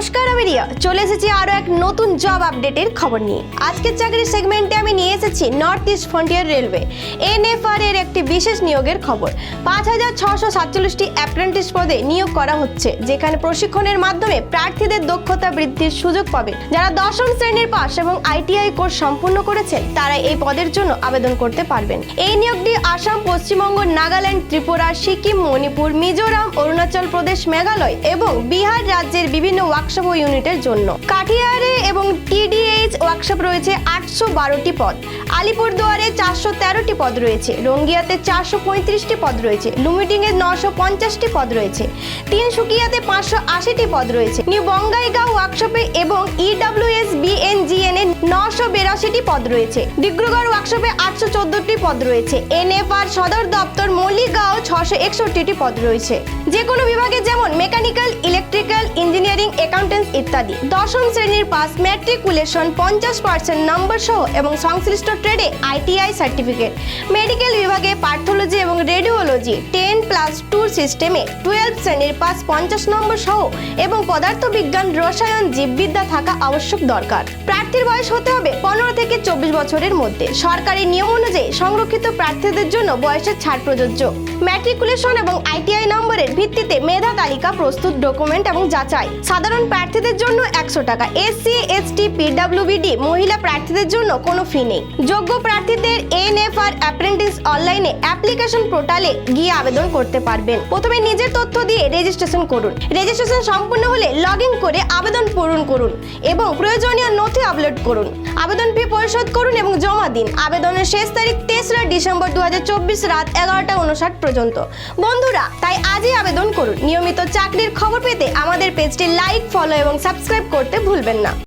নমস্কার, আমি রিয়া চলে এসেছি আরো এক নতুন জব আপডেটের খবর নিয়ে। আজকের চাকরির সেগমেন্টে আমি নিয়ে এসেছি north east frontier railway NFR এর একটি বিশেষ নিয়োগের খবর। 5647টি অ্যাপ্রেন্টিস পদে নিয়োগ করা হচ্ছে, যেখানে প্রশিক্ষণের মাধ্যমে প্রার্থীদের দক্ষতা বৃদ্ধির সুযোগ পাবে। যারা দশম শ্রেণীর পাস এবং ITI কোর্স সম্পূর্ণ করেছেন তারা এই পদের জন্য আবেদন করতে পারবেন। এই নিয়োগটি আসাম, পশ্চিমবঙ্গ, নাগাল্যান্ড, ত্রিপুরা, সিকিম, মণিপুর, মিজোরাম, অরুণাচল প্রদেশ, মেঘালয় এবং বিহার রাজ্যের বিভিন্ন ওয়ার্কশপ ও ইউনিটের জন্য। কাঠিয়ারে এবং TDH ওয়ার্কশপ রয়েছে 812টি পদ, আলিপুরদুয়ারে 413টি পদ রয়েছে, রঙ্গিয়াতে 435টি পদ রয়েছে, লুমিডিংয়ে 950টি পদ রয়েছে, তিনসুকিয়াতে 580টি পদ রয়েছে, নিউ বঙ্গাইগাঁও ওয়ার্কশপে এবং EWS BNGN এ 982টি পদ রয়েছে, ডিব্রুগড় ওয়ার্কশপে 814টি পদ রয়েছে, NFR সদর দপ্তর মলিগাঁও 661টি পদ রয়েছে। যে কোনো বিভাগে যেমন মেকানিক্যাল, ইলেকট্রিক্যাল, ইঞ্জিনিয়ারিং, অ্যাকাউন্টেন্স ইত্যাদি। দশম শ্রেণীর পাস, ম্যাট্রিকুলেশন 50% নম্বর সহ এবং সংশ্লিষ্ট ট্রেডে ITI সার্টিফিকেট। মেডিকেল বিভাগে প্যাথোলজি এবং রেডিওলজি 10+2 সিস্টেমে 12 শ্রেণীর পাস 50 নম্বর সহ এবং পদার্থবিজ্ঞান, রসায়ন, জীববিদ্যা থাকা আবশ্যক দরকার। প্রার্থীর বয়স হতে হবে 15 থেকে 24 বছরের মধ্যে। সরকারি নিয়ম অনুযায়ী সংরক্ষিত প্রার্থীদের জন্য বয়সের ছাড় প্রযোজ্য। ম্যাট্রিকুলেশন এবং ITI নম্বরের ভিত্তিতে মেধা তালিকা প্রস্তুত, ডকুমেন্ট এবং যাচাই। সাধারণ প্রার্থীদের জন্য 100 টাকা, SC, ST, PWBD মহিলা প্রার্থীদের জন্য কোনো ফি নেই। যোগ্য প্রার্থীদের NFR অ্যাপ্রেন্টিস অনলাইনে অ্যাপ্লিকেশন পোর্টালে গিয়ে আবেদন করতে পারবেন। প্রথমে নিজের তথ্য দিয়ে রেজিস্ট্রেশন করুন। রেজিস্ট্রেশন সম্পূর্ণ হলে লগ ইন করে আবেদন পূরণ করুন এবং প্রয়োজনীয় নথি আপলোড করুন। আবেদন ফি পরিশোধ করুন এবং জমা দিন। আবেদনের শেষ তারিখ 3রা ডিসেম্বর 2024 রাত 11:59 পর্যন্ত। বন্ধুরা, তাই আজই আবেদন করুন। নিয়মিত চাকরির খবর পেতে আমাদের পেজটি লাইক, ফলো এবং সাবস্ক্রাইব করতে ভুলবেন না।